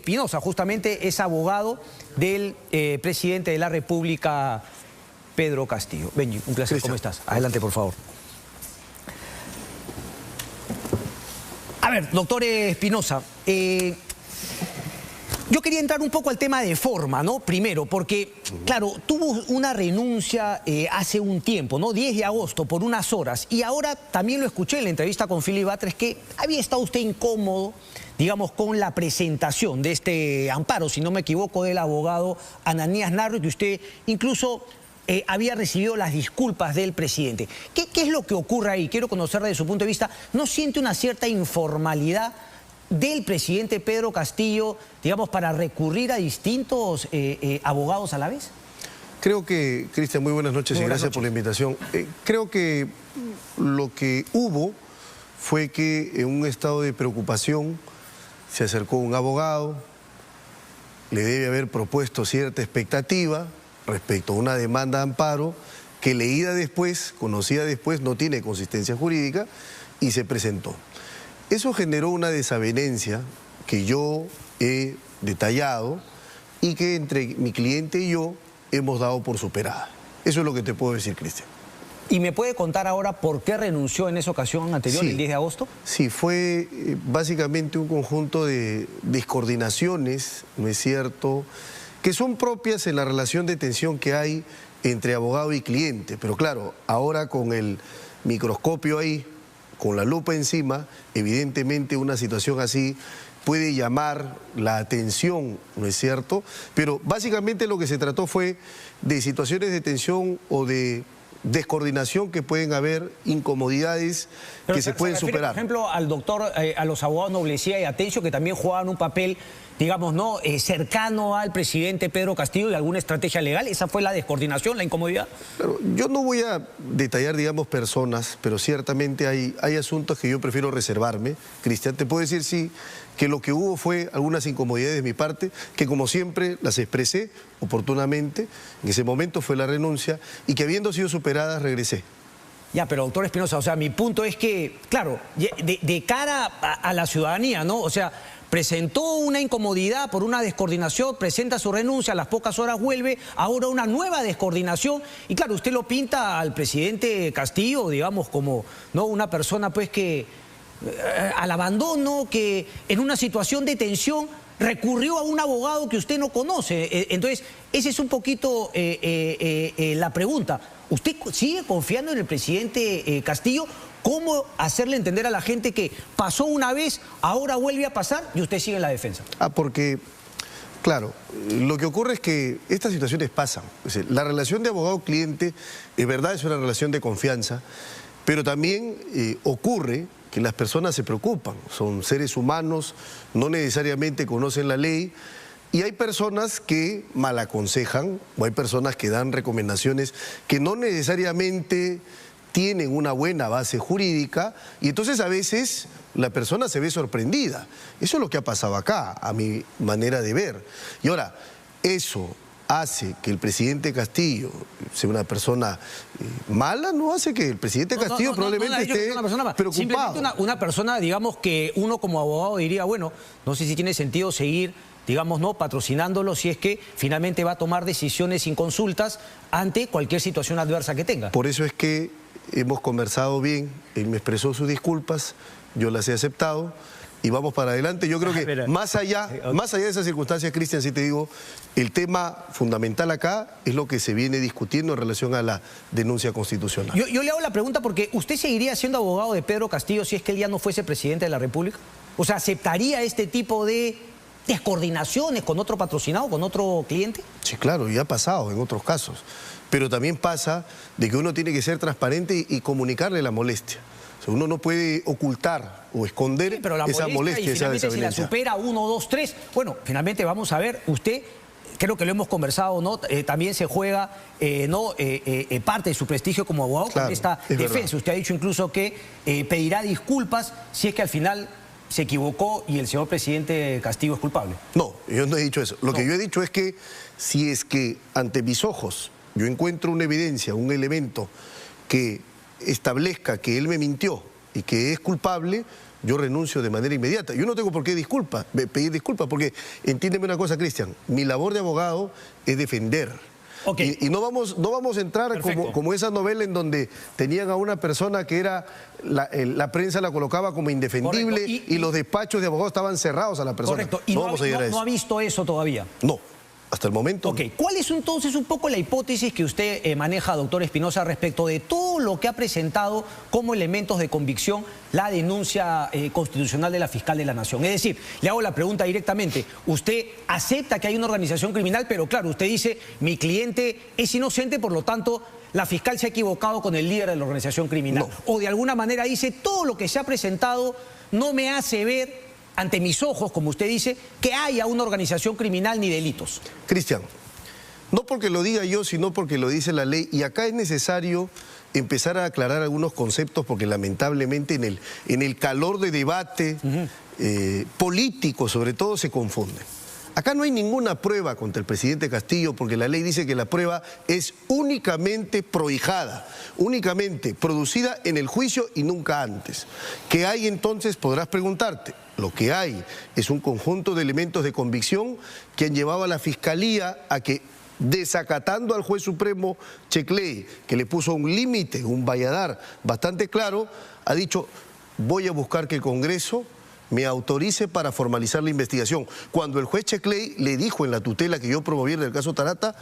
Espinosa, justamente es abogado del presidente de la República, Pedro Castillo. Benji, un placer, ¿cómo estás? Adelante, por favor. A ver, doctor Espinosa, yo quería entrar un poco al tema de forma, ¿no? Primero, porque, claro, tuvo una renuncia hace un tiempo, ¿no? 10 de agosto, por unas horas. Y ahora también lo escuché en la entrevista con Philip Batres, que había estado usted incómodo, digamos, con la presentación de este amparo, si no me equivoco, del abogado Ananías Narro, y que usted incluso había recibido las disculpas del presidente. ¿Qué es lo que ocurre ahí? Quiero conocer desde su punto de vista. ¿No siente una cierta informalidad del presidente Pedro Castillo, digamos, para recurrir a distintos abogados a la vez? Creo que, Cristian, muy buenas noches y gracias por la invitación. Creo que lo que hubo fue que en un estado de preocupación se acercó un abogado, le debe haber propuesto cierta expectativa respecto a una demanda de amparo que leída después, conocida después, no tiene consistencia jurídica y se presentó. Eso generó una desavenencia que yo he detallado y que entre mi cliente y yo hemos dado por superada. Eso es lo que te puedo decir, Cristian. ¿Y me puede contar ahora por qué renunció en esa ocasión anterior, el 10 de agosto? Sí, fue básicamente un conjunto de descoordinaciones, ¿no es cierto?, que son propias en la relación de tensión que hay entre abogado y cliente. Pero claro, ahora con el microscopio ahí, con la lupa encima, evidentemente una situación así puede llamar la atención, ¿no es cierto? Pero básicamente lo que se trató fue de situaciones de tensión o de descoordinación que pueden haber, incomodidades que se pueden superar. Por ejemplo, al doctor, a los abogados Noblecía y Atencio, que también jugaban un papel, digamos, ¿no?, cercano al presidente Pedro Castillo y alguna estrategia legal. ¿Esa fue la descoordinación, la incomodidad? Pero yo no voy a detallar, digamos, personas, pero ciertamente hay asuntos que yo prefiero reservarme. Cristian, te puedo decir, sí, que lo que hubo fue algunas incomodidades de mi parte, que como siempre las expresé oportunamente. En ese momento fue la renuncia y que habiendo sido superadas regresé. Ya, pero doctor Espinosa, o sea, mi punto es que, claro, de cara a la ciudadanía, ¿no? O sea, presentó una incomodidad por una descoordinación, presenta su renuncia, a las pocas horas vuelve, ahora una nueva descoordinación. Y claro, usted lo pinta al presidente Castillo, digamos, como, ¿no?, una persona pues que al abandono, que en una situación de tensión recurrió a un abogado que usted no conoce. Entonces, esa es un poquito la pregunta. ¿Usted sigue confiando en el presidente Castillo? ¿Cómo hacerle entender a la gente que pasó una vez, ahora vuelve a pasar y usted sigue en la defensa? Porque, claro, lo que ocurre es que estas situaciones pasan. Es decir, la relación de abogado-cliente, es verdad, es una relación de confianza, pero también ocurre que las personas se preocupan. Son seres humanos, no necesariamente conocen la ley, y hay personas que mal aconsejan, o hay personas que dan recomendaciones que no necesariamente tienen una buena base jurídica, y entonces a veces la persona se ve sorprendida. Eso es lo que ha pasado acá, a mi manera de ver. Y ahora, eso hace que el presidente Castillo sea una persona mala, no hace que el presidente Castillo probablemente esté preocupado. Simplemente una persona, digamos, que uno como abogado diría, bueno, no sé si tiene sentido seguir, digamos, no patrocinándolo si es que finalmente va a tomar decisiones sin consultas ante cualquier situación adversa que tenga. Por eso es que hemos conversado bien, él me expresó sus disculpas, yo las he aceptado y vamos para adelante. Yo creo que más allá de esas circunstancias, Cristian, sí te digo, el tema fundamental acá es lo que se viene discutiendo en relación a la denuncia constitucional. Yo le hago la pregunta porque ¿usted seguiría siendo abogado de Pedro Castillo si es que él ya no fuese presidente de la República? O sea, ¿aceptaría este tipo de descoordinaciones con otro patrocinado, con otro cliente? Sí, claro, y ha pasado en otros casos. Pero también pasa de que uno tiene que ser transparente y comunicarle la molestia. O sea, uno no puede ocultar o esconder esa molestia, esa desavenencia. Si la supera 1, 2, 3, bueno, finalmente vamos a ver, usted, creo que lo hemos conversado, ¿no? También se juega parte de su prestigio como abogado con esta defensa. Verdad. Usted ha dicho incluso que pedirá disculpas si es que al final se equivocó y el señor presidente Castillo es culpable. No, yo no he dicho eso. Lo que yo he dicho es que si es que ante mis ojos yo encuentro una evidencia, un elemento que establezca que él me mintió y que es culpable, yo renuncio de manera inmediata. Yo no tengo por qué pedir disculpas, porque entiéndeme una cosa, Cristian, mi labor de abogado es defender. Okay. Y no vamos a entrar como esa novela en donde tenían a una persona que era, la prensa la colocaba como indefendible y los despachos de abogados estaban cerrados a la persona. Correcto. ¿Y no vamos a llegar a eso. ¿No ha visto eso todavía? No. Hasta el momento. Ok, ¿cuál es entonces un poco la hipótesis que usted maneja, doctor Espinosa, respecto de todo lo que ha presentado como elementos de convicción la denuncia constitucional de la fiscal de la Nación? Es decir, le hago la pregunta directamente, usted acepta que hay una organización criminal, pero claro, usted dice, mi cliente es inocente, por lo tanto, la fiscal se ha equivocado con el líder de la organización criminal. No. O de alguna manera dice, todo lo que se ha presentado no me hace ver ante mis ojos, como usted dice, que haya una organización criminal ni delitos. Cristian, no porque lo diga yo, sino porque lo dice la ley, y acá es necesario empezar a aclarar algunos conceptos, porque lamentablemente en el calor de debate político, sobre todo, se confunden. Acá no hay ninguna prueba contra el presidente Castillo, porque la ley dice que la prueba es únicamente prohijada, únicamente producida en el juicio y nunca antes. ¿Qué hay entonces? Podrás preguntarte. Lo que hay es un conjunto de elementos de convicción que han llevado a la Fiscalía a que, desacatando al juez supremo Checley, que le puso un límite, un valladar bastante claro, ha dicho, voy a buscar que el Congreso me autorice para formalizar la investigación. Cuando el juez Checley le dijo en la tutela que yo promoví en el caso Tarata,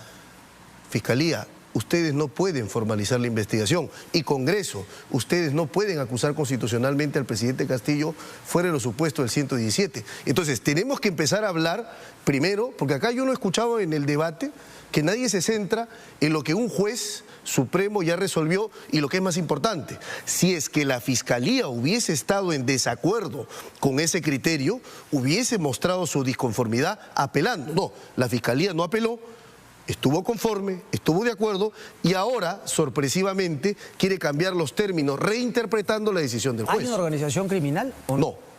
Fiscalía, ustedes no pueden formalizar la investigación, y Congreso, ustedes no pueden acusar constitucionalmente al presidente Castillo fuera de lo supuesto del 117. Entonces tenemos que empezar a hablar primero, porque acá yo no he escuchado en el debate que nadie se centra en lo que un juez supremo ya resolvió, y lo que es más importante, si es que la Fiscalía hubiese estado en desacuerdo con ese criterio, hubiese mostrado su disconformidad apelando. No, la Fiscalía no apeló, estuvo conforme, estuvo de acuerdo, y ahora, sorpresivamente, quiere cambiar los términos, reinterpretando la decisión del juez. ¿Hay una organización criminal o no?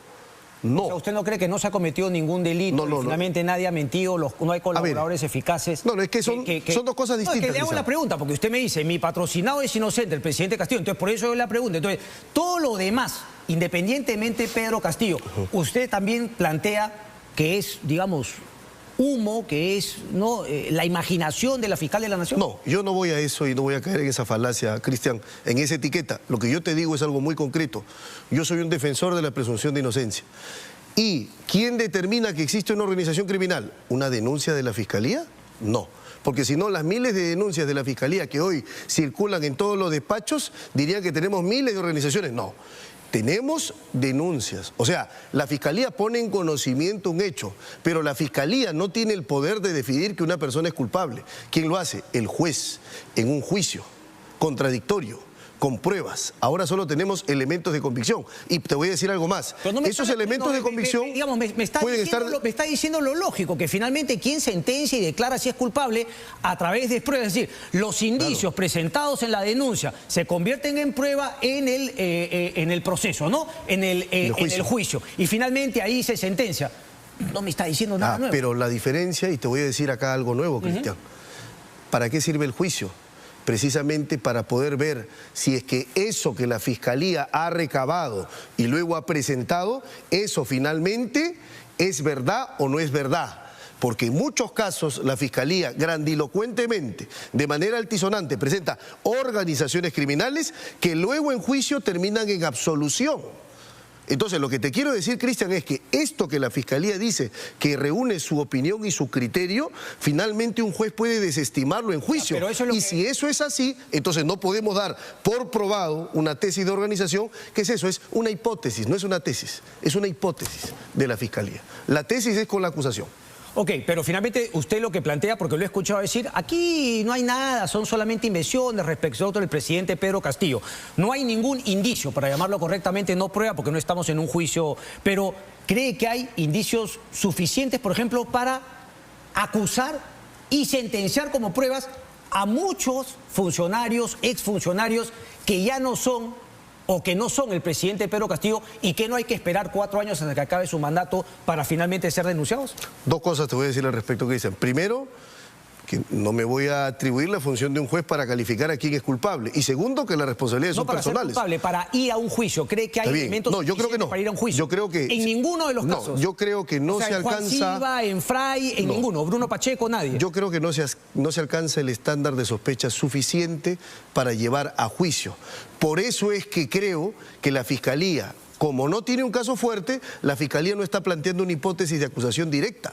No. O sea, ¿usted no cree que no se ha cometido ningún delito? No, finalmente nadie ha mentido, no hay colaboradores eficaces. No, es que son dos cosas distintas. Es que le hago la pregunta, porque usted me dice, mi patrocinado es inocente, el presidente Castillo, entonces por eso yo la pregunto. Entonces, todo lo demás, independientemente Pedro Castillo, usted también plantea que es, digamos, humo, que es la imaginación de la fiscal de la Nación. No, yo no voy a eso y no voy a caer en esa falacia, Cristian, en esa etiqueta. Lo que yo te digo es algo muy concreto. Yo soy un defensor de la presunción de inocencia. ¿Y quién determina que existe una organización criminal? ¿Una denuncia de la Fiscalía? No. Porque si no, las miles de denuncias de la Fiscalía que hoy circulan en todos los despachos dirían que tenemos miles de organizaciones. No. Tenemos denuncias, o sea, la Fiscalía pone en conocimiento un hecho, pero la Fiscalía no tiene el poder de decidir que una persona es culpable. ¿Quién lo hace? El juez, en un juicio contradictorio, con pruebas. Ahora solo tenemos elementos de convicción. Y te voy a decir algo más. Esos elementos de convicción me está diciendo lo lógico, que finalmente quien sentencia y declara si es culpable a través de pruebas. Es decir, los indicios presentados en la denuncia se convierten en prueba en el proceso, ¿no? En el juicio. Y finalmente ahí se sentencia. No me está diciendo nada nuevo. Pero la diferencia, y te voy a decir acá algo nuevo, Cristian. ¿Para qué sirve el juicio? Precisamente para poder ver si es que eso que la Fiscalía ha recabado y luego ha presentado, eso finalmente es verdad o no es verdad. Porque en muchos casos la Fiscalía grandilocuentemente, de manera altisonante, presenta organizaciones criminales que luego en juicio terminan en absolución. Entonces, lo que te quiero decir, Cristian, es que esto que la Fiscalía dice, que reúne su opinión y su criterio, finalmente un juez puede desestimarlo en juicio. Si eso es así, entonces no podemos dar por probado una tesis de organización, que es eso, es una hipótesis, no es una tesis, es una hipótesis de la Fiscalía. La tesis es con la acusación. Ok, pero finalmente usted lo que plantea, porque lo he escuchado decir, aquí no hay nada, son solamente invenciones respecto del presidente Pedro Castillo. No hay ningún indicio, para llamarlo correctamente, no prueba, porque no estamos en un juicio, pero ¿cree que hay indicios suficientes, por ejemplo, para acusar y sentenciar como pruebas a muchos funcionarios, exfuncionarios, que ya no son o que no son el presidente Pedro Castillo y que no hay que esperar 4 años hasta que acabe su mandato para finalmente ser denunciados? Dos cosas te voy a decir al respecto, Cristian. Primero, porque no me voy a atribuir la función de un juez para calificar a quién es culpable. Y segundo, que las responsabilidades son personales. Ser culpable, para ir a un juicio, ¿cree que hay elementos yo creo que no. para ir a un juicio? Yo creo que... En ninguno de los casos. Yo creo que no se alcanza... En Juan Silva, en Fray, en ninguno. Bruno Pacheco, nadie. Yo creo que no se alcanza el estándar de sospecha suficiente para llevar a juicio. Por eso es que creo que la Fiscalía, como no tiene un caso fuerte, la Fiscalía no está planteando una hipótesis de acusación directa.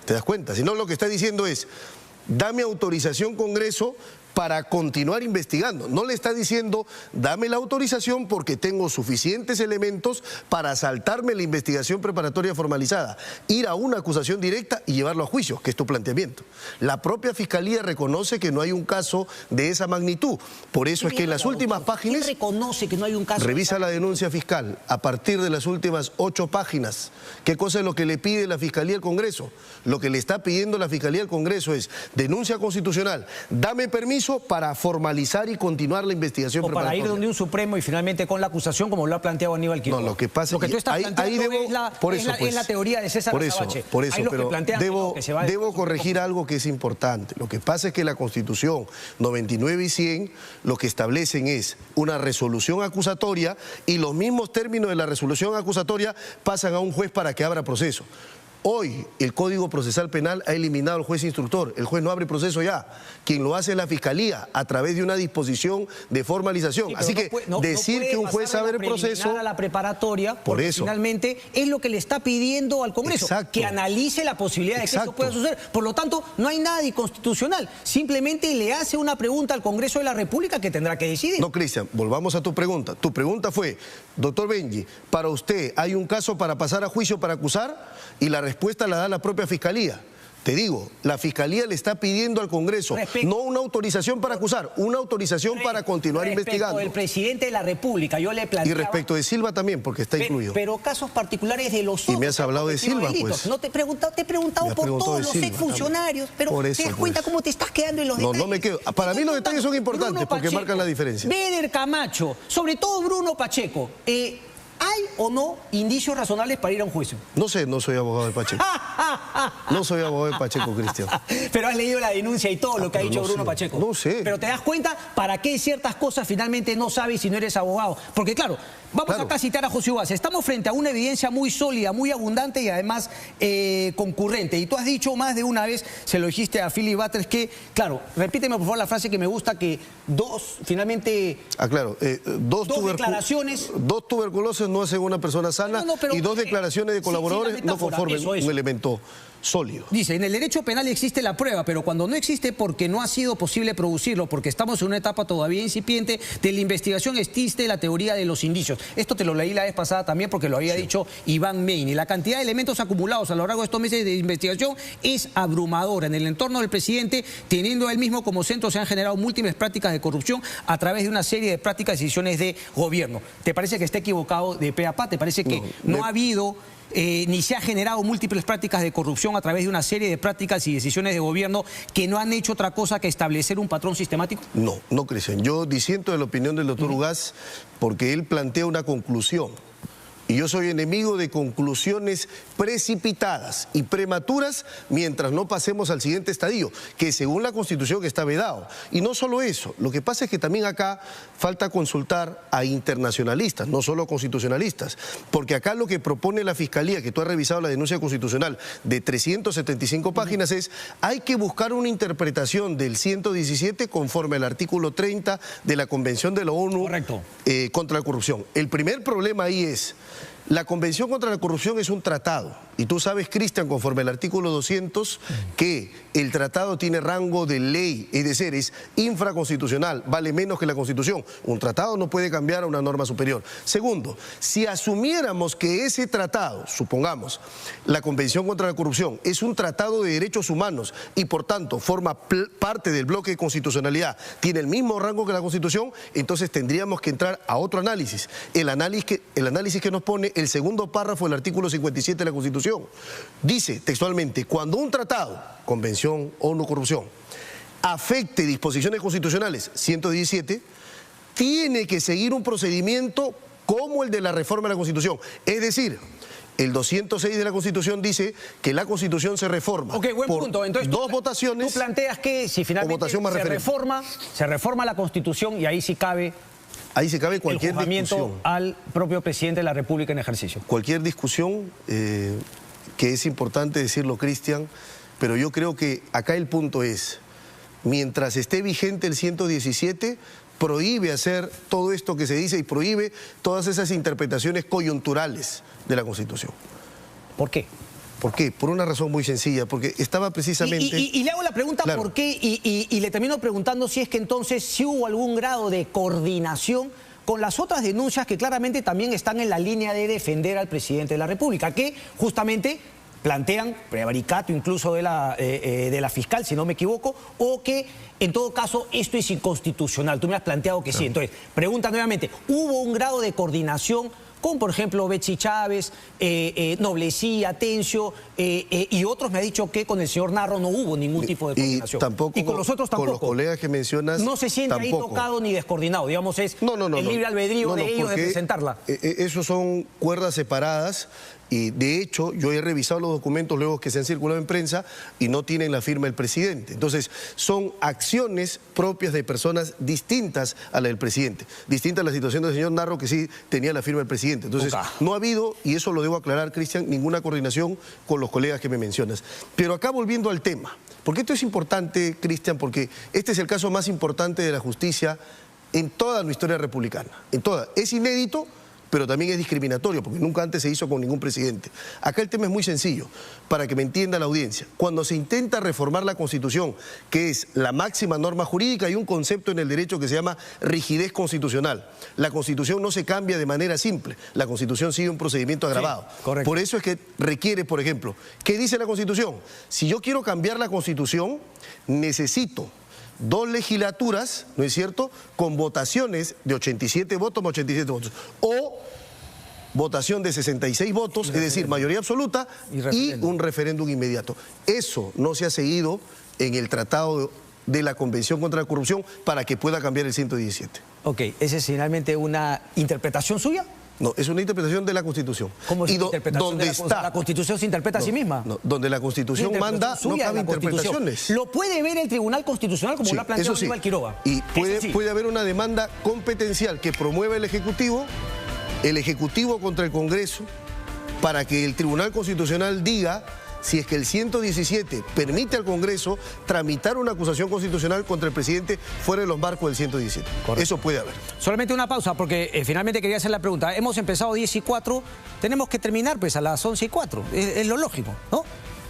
¿Te das cuenta? Sino lo que está diciendo es, dame autorización, Congreso, para continuar investigando. No le está diciendo, dame la autorización porque tengo suficientes elementos para saltarme la investigación preparatoria formalizada, ir a una acusación directa y llevarlo a juicio, que es tu planteamiento. La propia Fiscalía reconoce que no hay un caso de esa magnitud. Por eso es que en las últimas páginas... ¿Quién reconoce que no hay un caso? Revisa la denuncia fiscal a partir de las últimas 8 páginas. ¿Qué cosa es lo que le pide la Fiscalía al Congreso? Lo que le está pidiendo la Fiscalía al Congreso es denuncia constitucional, dame permiso para formalizar y continuar la investigación preparatoria. Para ir donde un Supremo y finalmente con la acusación, como lo ha planteado Aníbal Quijano. No, lo que pasa es que tú estás planteando es la teoría de César Azabache. Por eso, pero debo corregir algo que es importante. Lo que pasa es que la Constitución 99 y 100 lo que establecen es una resolución acusatoria y los mismos términos de la resolución acusatoria pasan a un juez para que abra proceso. Hoy el Código Procesal Penal ha eliminado al juez instructor. El juez no abre proceso ya. Quien lo hace es la Fiscalía a través de una disposición de formalización. Sí, así que decir que un juez abre el proceso... a la preparatoria, por eso. Finalmente es lo que le está pidiendo al Congreso. Exacto. Que analice la posibilidad de que eso pueda suceder. Por lo tanto, no hay nada inconstitucional. Simplemente le hace una pregunta al Congreso de la República que tendrá que decidir. No, Cristian, volvamos a tu pregunta. Tu pregunta fue, doctor Benji, para usted, ¿hay un caso para pasar a juicio para acusar? Y la respuesta la da la propia Fiscalía. Te digo, la Fiscalía le está pidiendo al Congreso no una autorización para acusar, una autorización para continuar investigando. Respecto del presidente de la República, yo le planteaba... Y respecto de Silva también, porque está incluido. Pero casos particulares de los otros... Y me has hablado de Silva, pues. No te he preguntado por todos los exfuncionarios, pero te das cuenta cómo te estás quedando en los detalles. No me quedo. Para mí los detalles son importantes porque marcan la diferencia. Beder Camacho, sobre todo Bruno Pacheco, ¿hay o no indicios razonables para ir a un juicio? No sé, no soy abogado de Pacheco. No soy abogado de Pacheco, Cristian. Pero has leído la denuncia y todo lo que ha dicho Bruno Pacheco. No sé. Pero te das cuenta para qué ciertas cosas finalmente no sabes si no eres abogado. Porque claro, vamos acá a citar a José Ugaz. Estamos frente a una evidencia muy sólida, muy abundante y además concurrente. Y tú has dicho más de una vez, se lo dijiste a Philip Butters, que, claro, repíteme por favor la frase que me gusta, que finalmente... claro, dos declaraciones... Dos tuberculosis no hacen una persona sana y dos declaraciones de colaboradores no conforman un elemento sólido. Dice, en el derecho penal existe la prueba, pero cuando no existe porque no ha sido posible producirlo, porque estamos en una etapa todavía incipiente de la investigación, existe la teoría de los indicios. Esto te lo leí la vez pasada también porque lo había dicho Iván Meini. La cantidad de elementos acumulados a lo largo de estos meses de investigación es abrumadora. En el entorno del presidente, teniendo a él mismo como centro, se han generado múltiples prácticas de corrupción a través de una serie de prácticas y decisiones de gobierno. ¿Te parece que está equivocado de pe a pa? ¿Te parece que no ha habido... ni se ha generado múltiples prácticas de corrupción a través de una serie de prácticas y decisiones de gobierno que no han hecho otra cosa que establecer un patrón sistemático? No, Cristian. Yo disiento de la opinión del doctor Ugaz porque él plantea una conclusión. Y yo soy enemigo de conclusiones precipitadas y prematuras mientras no pasemos al siguiente estadio, que según la Constitución está vedado. Y no solo eso, lo que pasa es que también acá falta consultar a internacionalistas, no solo constitucionalistas, porque acá lo que propone la Fiscalía, que tú has revisado la denuncia constitucional de 375 páginas, es hay que buscar una interpretación del 117 conforme al artículo 30 de la Convención de la ONU contra la corrupción. El primer problema ahí es... La Convención contra la Corrupción es un tratado. Y tú sabes, Cristian, conforme al artículo 200, que el tratado tiene rango de ley, es decir, es infraconstitucional, vale menos que la Constitución. Un tratado no puede cambiar a una norma superior. Segundo, si asumiéramos que ese tratado, supongamos, la Convención contra la Corrupción, es un tratado de derechos humanos y por tanto forma parte del bloque de constitucionalidad, tiene el mismo rango que la Constitución, entonces tendríamos que entrar a otro análisis. El análisis que nos pone el segundo párrafo del artículo 57 de la Constitución. Dice textualmente, cuando un tratado, Convención ONU Corrupción, afecte disposiciones constitucionales, 117, tiene que seguir un procedimiento como el de la reforma de la Constitución. Es decir, El 206 de la Constitución dice que la Constitución se reforma. Ok, buen por punto. Entonces, dos votaciones. Tú planteas que si finalmente se reforma la Constitución y ahí sí cabe... Ahí se cabe cualquier el juzgamiento discusión. Al propio presidente de la República en ejercicio. Cualquier discusión, que es importante decirlo, Cristian, pero yo creo que acá el punto es, mientras esté vigente el 117, prohíbe hacer todo esto que se dice y prohíbe todas esas interpretaciones coyunturales de la Constitución. ¿Por qué? ¿Por qué? Por una razón muy sencilla, porque estaba precisamente... Y le hago la pregunta, claro, ¿por qué? Y le termino preguntando si es que entonces si hubo algún grado de coordinación con las otras denuncias que claramente también están en la línea de defender al presidente de la República, que justamente plantean prevaricato incluso de la fiscal, si no me equivoco, o que en todo caso esto es inconstitucional. Tú me has planteado que sí. Entonces, pregunta nuevamente, ¿hubo un grado de coordinación con, por ejemplo, Betsy Chávez, Noblecía, Atencio, y otros me ha dicho que con el señor Narro no hubo ningún tipo de coordinación? Y con los otros tampoco. Con los colegas que mencionas, no se siente tampoco. ahí tocado ni descoordinado, digamos, es el libre albedrío de ellos de presentarla. Esos son cuerdas separadas. Y de hecho, yo he revisado los documentos luego que se han circulado en prensa y no tienen la firma del presidente. Entonces, son acciones propias de personas distintas a la del presidente. Distinta a la situación del señor Narro, que sí tenía la firma del presidente. Entonces, no ha habido, y eso lo debo aclarar, Cristian, ninguna coordinación con los colegas que me mencionas. Pero acá volviendo al tema, porque esto es importante, Cristian, porque este es el caso más importante de la justicia en toda la historia republicana. En toda. Es inédito, pero también es discriminatorio, porque nunca antes se hizo con ningún presidente. Acá el tema es muy sencillo, para que me entienda la audiencia. Cuando se intenta reformar la Constitución, que es la máxima norma jurídica, hay un concepto en el derecho que se llama rigidez constitucional. La Constitución no se cambia de manera simple, la Constitución sigue un procedimiento agravado. Sí, correcto. Por eso es que requiere, por ejemplo, ¿qué dice la Constitución? Si yo quiero cambiar la Constitución, necesito 2 legislaturas, ¿no es cierto?, con votaciones de 87 votos más 87 votos. O votación de 66 votos, es decir, mayoría absoluta, y un referéndum inmediato. Eso no se ha seguido en el Tratado de la Convención contra la Corrupción para que pueda cambiar el 117. Ok, ¿esa es finalmente una interpretación suya? No, es una interpretación de la Constitución. ¿Cómo es una interpretación de la Constitución? ¿Se interpreta a sí misma? No, donde la Constitución manda, no cabe interpretaciones. ¿Lo puede ver el Tribunal Constitucional como lo ha planteado Aníbal Quiroga? Y puede haber una demanda competencial que promueva el Ejecutivo contra el Congreso, para que el Tribunal Constitucional diga si es que el 117 permite al Congreso tramitar una acusación constitucional contra el presidente fuera de los marcos del 117. Correcto. Eso puede haber. Solamente una pausa, porque finalmente quería hacer la pregunta. Hemos empezado 10:04, tenemos que terminar pues a las 11:04. Es lo lógico, ¿no?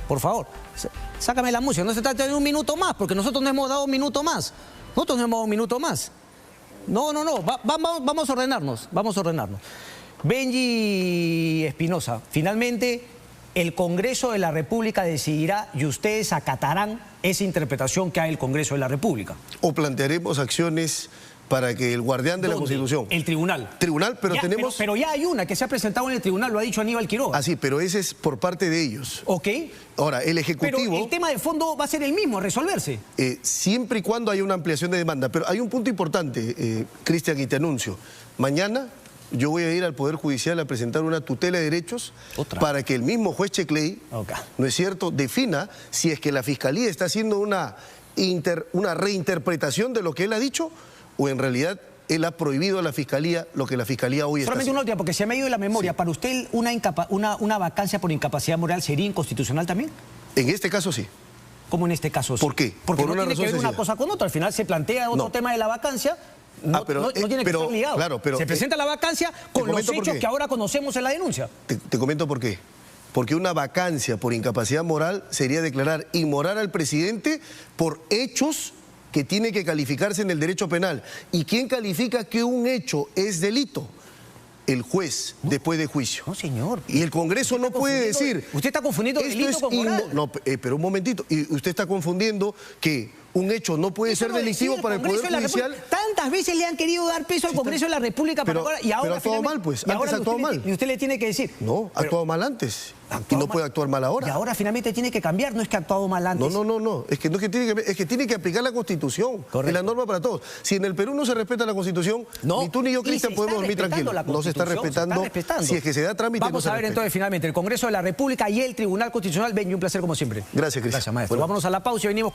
Por favor, sácame la música. No se trata de un minuto más, porque nosotros no hemos dado un minuto más. Nosotros no hemos dado un minuto más. No. Vamos a ordenarnos, Benji Espinosa, finalmente el Congreso de la República decidirá y ustedes acatarán esa interpretación que hay el Congreso de la República. O plantearemos acciones para que el guardián de la Constitución... El tribunal. Pero tenemos... Pero ya hay una que se ha presentado en el tribunal, lo ha dicho Aníbal Quiroga. Ah, sí, pero ese es por parte de ellos. Ok. Ahora, el Ejecutivo... Pero el tema de fondo va a ser el mismo, a resolverse. Siempre y cuando haya una ampliación de demanda. Pero hay un punto importante, Cristian, y te anuncio. Mañana yo voy a ir al Poder Judicial a presentar una tutela de derechos para que el mismo juez Checley, ¿no es cierto?, defina si es que la Fiscalía está haciendo una reinterpretación de lo que él ha dicho o en realidad él ha prohibido a la Fiscalía lo que la Fiscalía hoy está haciendo. Solamente una última, porque se me ha ido de la memoria. Sí. ¿Para usted una vacancia por incapacidad moral sería inconstitucional también? En este caso sí. ¿Cómo en este caso sí? ¿Por qué? Porque por no una tiene que ver sencilla. una cosa con otra. Al final se plantea otro tema de la vacancia. No tiene que estar ligado. Claro, pero, se presenta la vacancia con los hechos que ahora conocemos en la denuncia. Te comento por qué. Porque una vacancia por incapacidad moral sería declarar inmoral al presidente por hechos que tiene que calificarse en el derecho penal. ¿Y quién califica que un hecho es delito? El juez, después de juicio. No, señor. Y el Congreso no puede decir... Usted está confundiendo delito con moral. No, pero un momentito. Y usted está confundiendo que un hecho no puede ser delictivo para el Poder Judicial. Tantas veces le han querido dar peso al Congreso de la República para ahora, y ahora pero ha actuado mal, pues. Antes ha actuado mal. Y usted le tiene que decir. No, ha actuado mal antes. Y no puede actuar mal ahora. Y ahora finalmente tiene que cambiar, no es que ha actuado mal antes. No. Es que tiene que aplicar la Constitución. Correcto. Y la norma para todos. Si en el Perú no se respeta la Constitución, ni tú ni yo, Cristian, podemos dormir tranquilos. No se está respetando. Si es que se da trámite. Vamos a ver entonces finalmente el Congreso de la República y el Tribunal Constitucional. Benji, un placer como siempre. Gracias, Cristian. Gracias, maestro. Pues vámonos a la pausa y venimos con